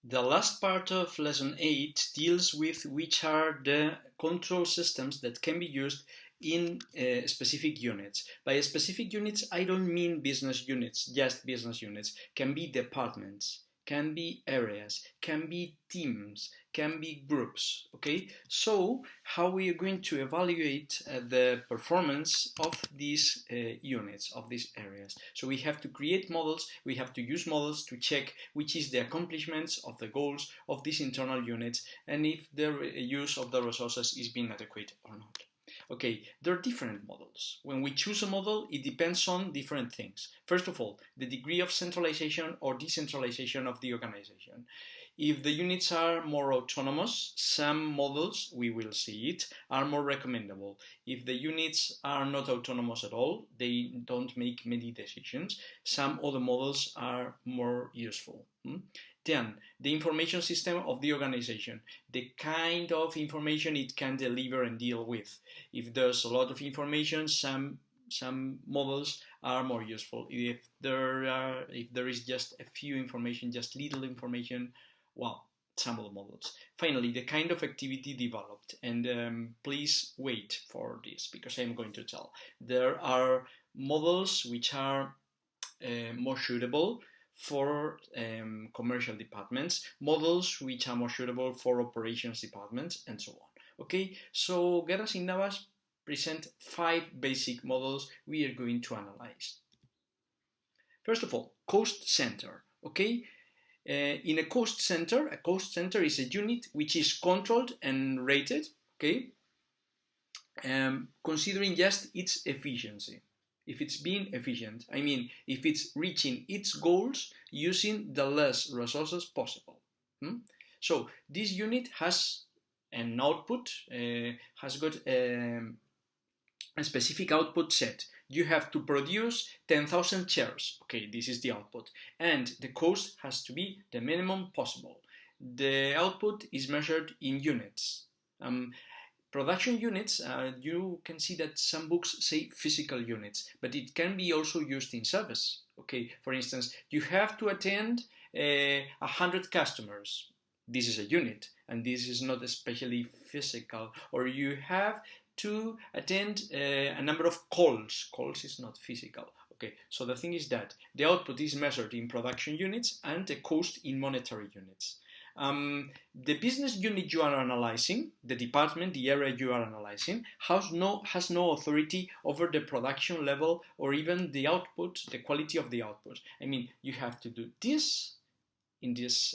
The last part of lesson 8 deals with which are the control systems that can be used in specific units. By specific units, I don't mean business units, just business units. Can be departments, can be areas, can be teams, can be groups, okay? So, how we are going to evaluate the performance of these units, of these areas? So we have to create models, we have to use models to check which is the accomplishments of the goals of these internal units and if the use of the resources is being adequate or not. Okay, there are different models. When we choose a model, it depends on different things. First of all, the degree of centralization or decentralization of the organization. If the units are more autonomous, some models, we will see it, are more recommendable. If the units are not autonomous at all, they don't make many decisions, some other models are more useful. Then, the information system of the organization, the kind of information it can deliver and deal with. If there's a lot of information, some models are more useful. If there is just a few information, just little information, well, some of the models. Finally, the kind of activity developed, and please wait for this because I'm going to tell. There are models which are more suitable for commercial departments, models which are more suitable for operations departments, and so on. Okay, so Guerras y Navas present 5 basic models we are going to analyze. First of all, cost center. Okay, in a cost center is a unit which is controlled and rated, okay, considering just its efficiency. If it's being efficient, I mean, if it's reaching its goals using the less resources possible. So this unit has an output, has got a specific output set. You have to produce 10,000 chairs. Okay, this is the output. And the cost has to be the minimum possible. The output is measured in units. Production units, you can see that some books say physical units, but it can be also used in service. Okay, for instance, you have to attend 100 customers. This is a unit, and this is not especially physical. Or you have to attend a number of calls. Calls is not physical. Okay, so the thing is that the output is measured in production units and the cost in monetary units. The business unit you are analyzing, the department, the area you are analyzing, has no authority over the production level or even the output, the quality of the output. I mean, you have to do this in this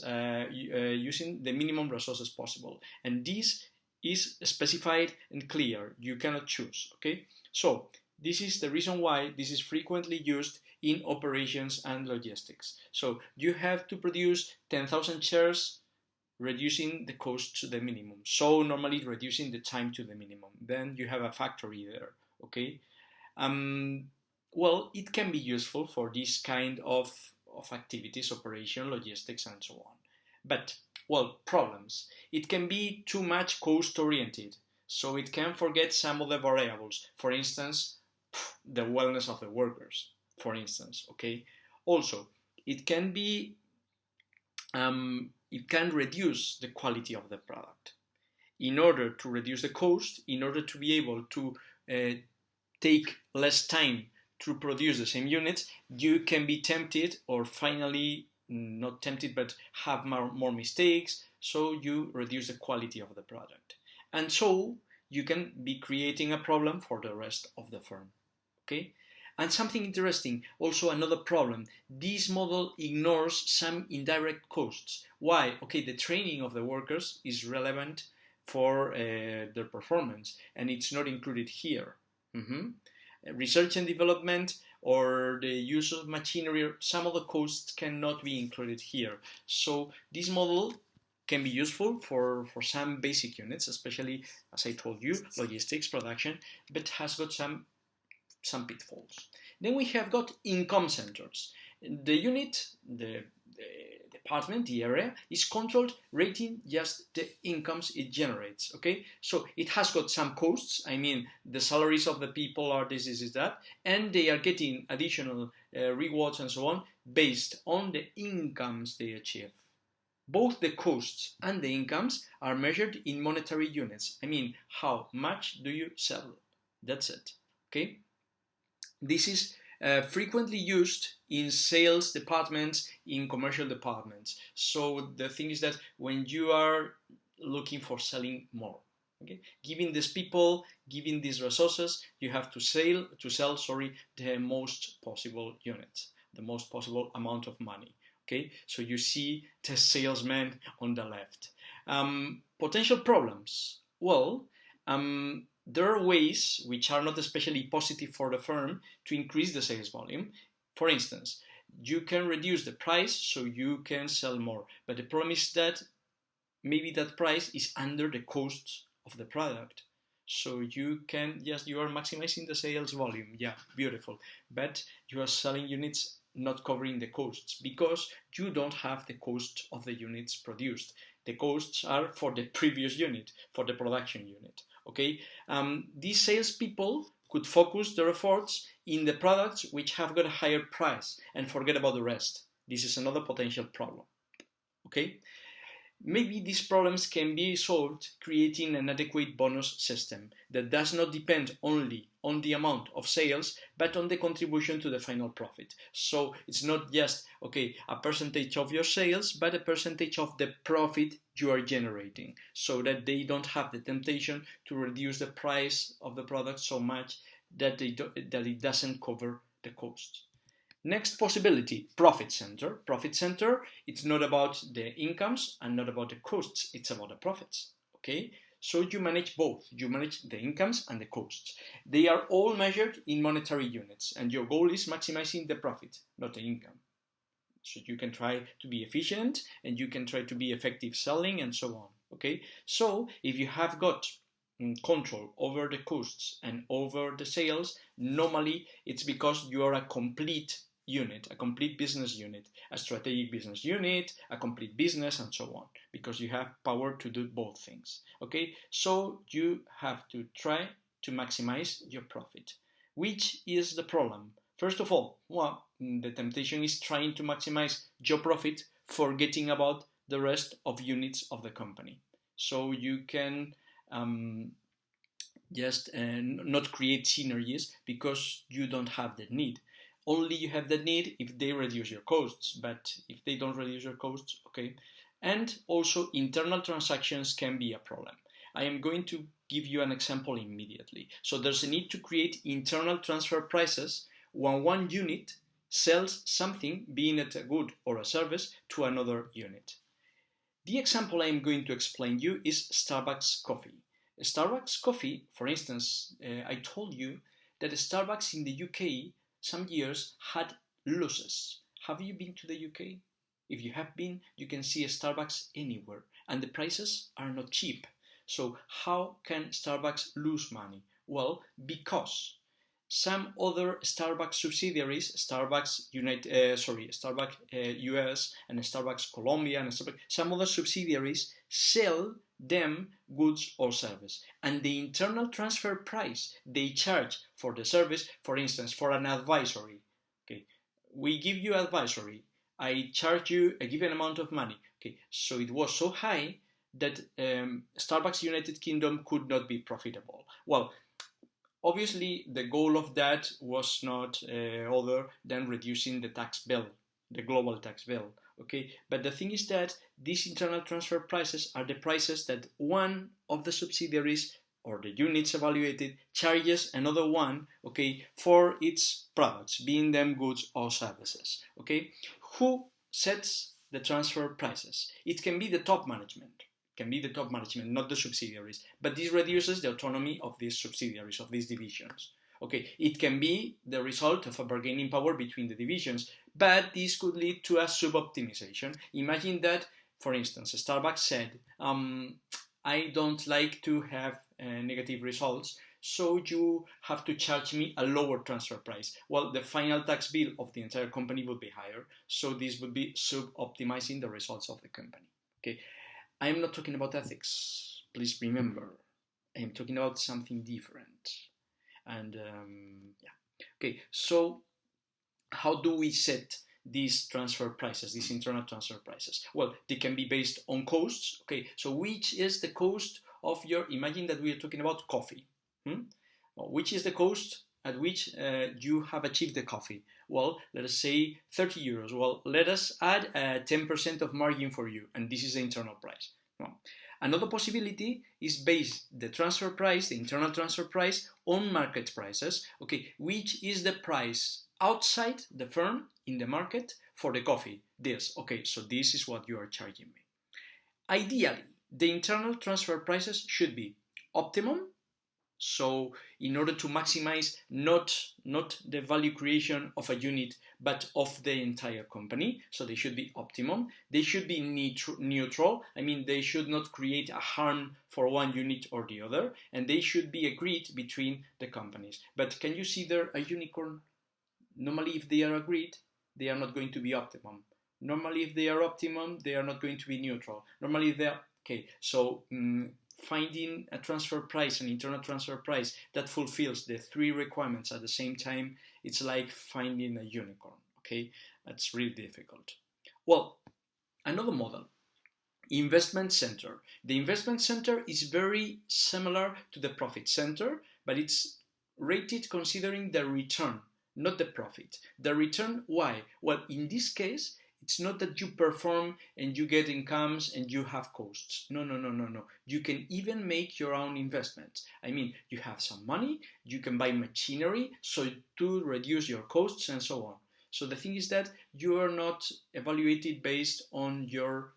using the minimum resources possible, and this is specified and clear. You cannot choose. Okay, so this is the reason why this is frequently used in operations and logistics. So you have to produce 10,000 chairs, reducing the cost to the minimum. So normally reducing the time to the minimum. Then you have a factory there. Okay. Well, it can be useful for this kind of activities, operation, logistics, and so on. But, well, problems. It can be too much cost-oriented, so it can forget some of the variables. For instance, the wellness of the workers, for instance, okay? Also, it can be, it can reduce the quality of the product. In order to reduce the cost, in order to be able to take less time to produce the same units, you can be tempted, or finally not tempted, but have more mistakes, so you reduce the quality of the product. And so you can be creating a problem for the rest of the firm. Okay? And something interesting, also another problem, this model ignores some indirect costs. Why? Okay, the training of the workers is relevant for their performance, and it's not included here. Research and development or the use of machinery, some of the costs cannot be included here. So this model can be useful for some basic units, especially, as I told you, logistics, production, but has got some pitfalls. Then we have got income centers. The unit, the department, the area, is controlled rating just the incomes it generates. Okay, so it has got some costs. I mean, the salaries of the people are this, that, and they are getting additional rewards and so on based on the incomes they achieve. Both the costs and the incomes are measured in monetary units. I mean, how much do you sell? That's it. Okay? This is frequently used in sales departments, in commercial departments. So the thing is that when you are looking for selling more, okay, giving these people, giving these resources, you have to sell, the most possible units, the most possible amount of money. Okay, so you see the salesman on the left. Potential problems. Well, there are ways which are not especially positive for the firm to increase the sales volume. For instance, you can reduce the price so you can sell more, but the problem is that maybe that price is under the costs of the product. So you can, yes, you are maximizing the sales volume. Yeah, beautiful. But you are selling units not covering the costs because you don't have the cost of the units produced. The costs are for the previous unit, for the production unit. Okay, these salespeople could focus their efforts in the products which have got a higher price and forget about the rest. This is another potential problem. Okay, maybe these problems can be solved creating an adequate bonus system that does not depend only on the amount of sales, but on the contribution to the final profit. So it's not just, okay, a percentage of your sales, but a percentage of the profit you are generating, so that they don't have the temptation to reduce the price of the product so much that it doesn't cover the costs. Next possibility, profit center. Profit center, it's not about the incomes and not about the costs, it's about the profits. Okay? So you manage both. You manage the incomes and the costs. They are all measured in monetary units, and your goal is maximizing the profit, not the income. So you can try to be efficient and you can try to be effective selling and so on. Okay? So if you have got control over the costs and over the sales, normally it's because you are a complete unit, a complete business unit, a strategic business unit, a complete business, and so on, because you have power to do both things. Okay, so you have to try to maximize your profit. Which is the problem? First of all, well, the temptation is trying to maximize your profit, forgetting about the rest of units of the company. So you can just not create synergies because you don't have the need. Only you have the need if they reduce your costs, but if they don't reduce your costs, okay. And also internal transactions can be a problem. I am going to give you an example immediately. So there's a need to create internal transfer prices when one unit sells something, being it a good or a service, to another unit. The example I am going to explain you is Starbucks coffee. Starbucks coffee, for instance, I told you that Starbucks in the UK some years had losses. Have you been to the UK? If you have been, you can see a Starbucks anywhere, and the prices are not cheap. So how can Starbucks lose money? Well, because some other Starbucks subsidiaries, Starbucks US and Starbucks Colombia and some other subsidiaries sell them goods or service, and the internal transfer price they charge for the service, for instance, for an advisory, okay, we give you advisory, I charge you a given amount of money, okay, so it was so high that Starbucks United Kingdom could not be profitable. Well, obviously, the goal of that was not other than reducing the tax bill, the global tax bill. Okay, but the thing is that these internal transfer prices are the prices that one of the subsidiaries or the units evaluated charges another one, okay, for its products, being them goods or services. Okay, who sets the transfer prices? It can be the top management. Not the subsidiaries. But this reduces the autonomy of these subsidiaries, of these divisions. Okay, it can be the result of a bargaining power between the divisions, but this could lead to a sub-optimization. Imagine that, for instance, Starbucks said, I don't like to have negative results, so you have to charge me a lower transfer price. Well, the final tax bill of the entire company would be higher, so this would be sub-optimizing the results of the company. Okay, I am not talking about ethics, please remember. I am talking about something different. And yeah. Okay, so how do we set these transfer prices, these internal transfer prices? Well, they can be based on costs. Okay, so which is the cost of your, imagine that we are talking about coffee. Which is the cost at which you have achieved the coffee? Well, let us say 30 euros. Well, let us add 10% of margin for you, and this is the internal price. Another possibility is base the transfer price, the internal transfer price, on market prices. Okay, which is the price outside the firm in the market for the coffee? This. Okay, so this is what you are charging me. Ideally, the internal transfer prices should be optimum. So in order to maximize not the value creation of a unit, but of the entire company, so they should be optimum. They should be neutral. I mean, they should not create a harm for one unit or the other, and they should be agreed between the companies. But can you see there a unicorn? Normally, if they are agreed, they are not going to be optimum. Normally, if they are optimum, they are not going to be neutral. Normally, they are okay. So finding a transfer price, an internal transfer price that fulfills the three requirements at the same time, it's like finding a unicorn. Okay, that's really difficult. Well, another model, investment center. The investment center is very similar to the profit center, but it's rated considering the return, not the profit. The return, why? Well, in this case, it's not that you perform and you get incomes and you have costs. No. You can even make your own investments. I mean, you have some money, you can buy machinery so to reduce your costs and so on. So the thing is that you are not evaluated based on your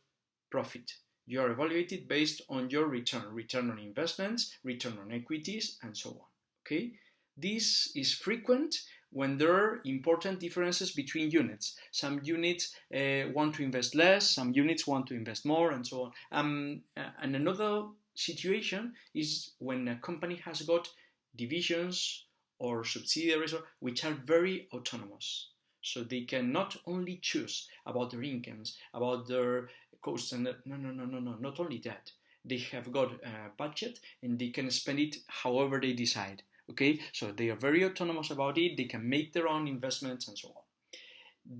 profit. You are evaluated based on your return on investments, return on equities, and so on. Okay? This is frequent when there are important differences between units. Some units want to invest less, some units want to invest more, and so on. And another situation is when a company has got divisions or subsidiaries which are very autonomous. So they can not only choose about their incomes, about their costs, and no, not only that. They have got a budget and they can spend it however they decide. Okay, so they are very autonomous about it, they can make their own investments and so on.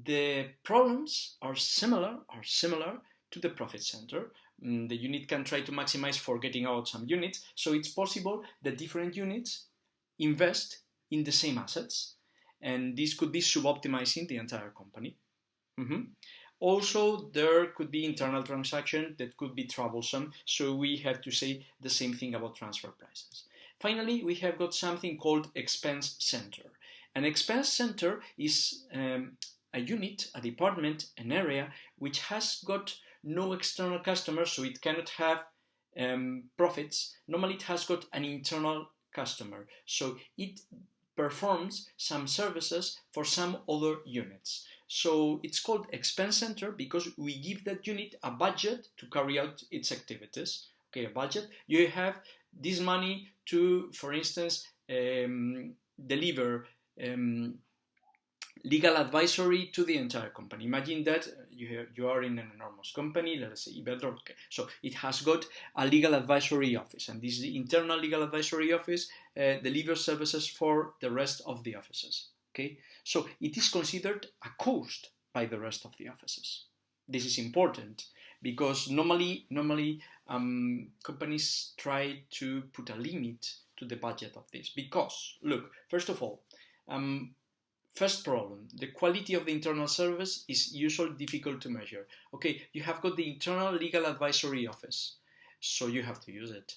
The problems are similar to the profit center. The unit can try to maximize for getting out some units, so it's possible that different units invest in the same assets, and this could be suboptimizing the entire company. Also, there could be internal transactions that could be troublesome, so we have to say the same thing about transfer prices. Finally, we have got something called expense center. An expense center is a unit, a department, an area which has got no external customers, so it cannot have profits. Normally it has got an internal customer, so it performs some services for some other units. So it's called expense center because we give that unit a budget to carry out its activities. Okay, a budget. You have this money to, for instance, deliver legal advisory to the entire company. Imagine that you are in an enormous company, let us say Iberdrola. Okay. So it has got a legal advisory office, and this internal legal advisory office delivers services for the rest of the offices. Okay, so it is considered a cost by the rest of the offices. This is important because normally companies try to put a limit to the budget of this because, look, first of all, first problem, the quality of the internal service is usually difficult to measure. Okay, you have got the internal legal advisory office, so you have to use it.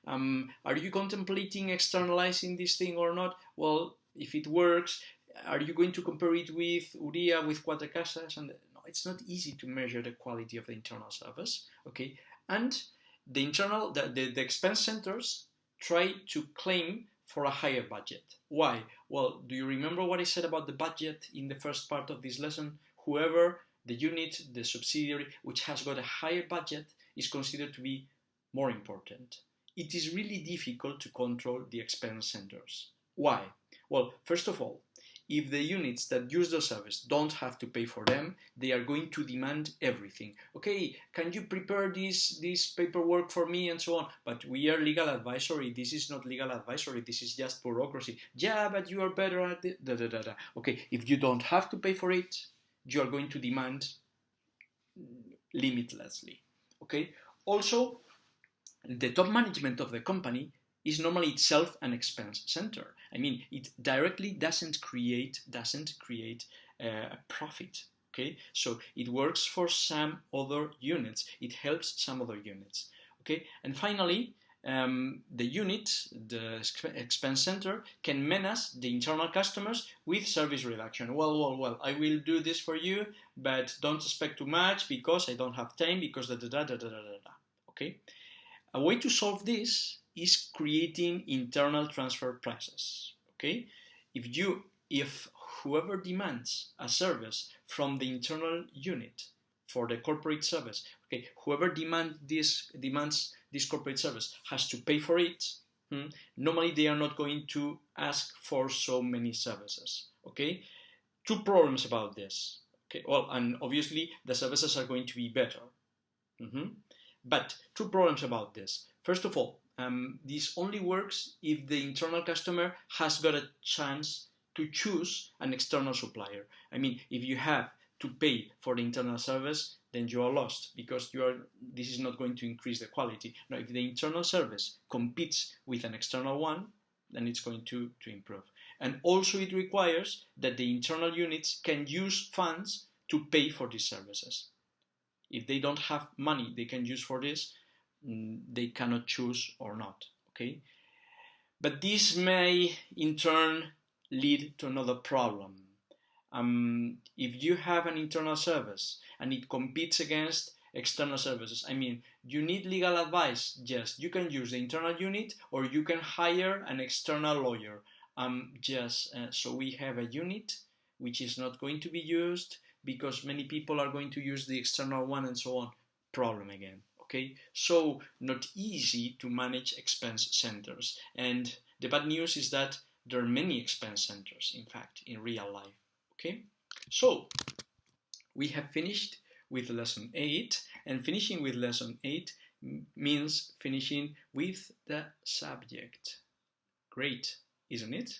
Are you contemplating externalizing this thing or not? Well, if it works, are you going to compare it with Uria, with Cuatro Casas? And no, it's not easy to measure the quality of the internal service. Okay, and the expense centers try to claim for a higher budget. Why? Well, do you remember what I said about the budget in the first part of this lesson? Whoever the unit, the subsidiary, which has got a higher budget is considered to be more important. It is really difficult to control the expense centers. Why? Well, first of all, if the units that use the service don't have to pay for them, they are going to demand everything. Okay, can you prepare this paperwork for me and so on? But we are legal advisory. This is not legal advisory. This is just bureaucracy. Yeah, but you are better at it. Da, da, da, da. Okay, if you don't have to pay for it, you are going to demand limitlessly. Okay. Also, the top management of the company is normally itself an expense center. I mean, it directly doesn't create a profit. Okay, so it works for some other units. It helps some other units. Okay, and finally, the unit, the expense center, can manage the internal customers with service reduction. Well, I will do this for you, but don't expect too much because I don't have time, because da da da da da da da. Okay. A way to solve this is creating internal transfer prices. Okay, if whoever demands a service from the internal unit for the corporate service, okay, whoever demands this corporate service has to pay for it. Normally, they are not going to ask for so many services. Okay, two problems about this. Okay, well, and obviously the services are going to be better. But two problems about this. First of all, this only works if the internal customer has got a chance to choose an external supplier. I mean, if you have to pay for the internal service, then you are lost, because this is not going to increase the quality. Now, if the internal service competes with an external one, then it's going to improve. And also it requires that the internal units can use funds to pay for these services. If they don't have money they can use for this, they cannot choose or not. Okay, but this may in turn lead to another problem. If you have an internal service and it competes against external services, I mean, you need legal advice. Yes, you can use the internal unit or you can hire an external lawyer. So we have a unit which is not going to be used because many people are going to use the external one and so on. Problem again. Okay, so not easy to manage expense centers. And the bad news is that there are many expense centers, in fact, in real life. Okay, so we have finished with lesson 8, and finishing with lesson 8 means finishing with the subject. Great, isn't it?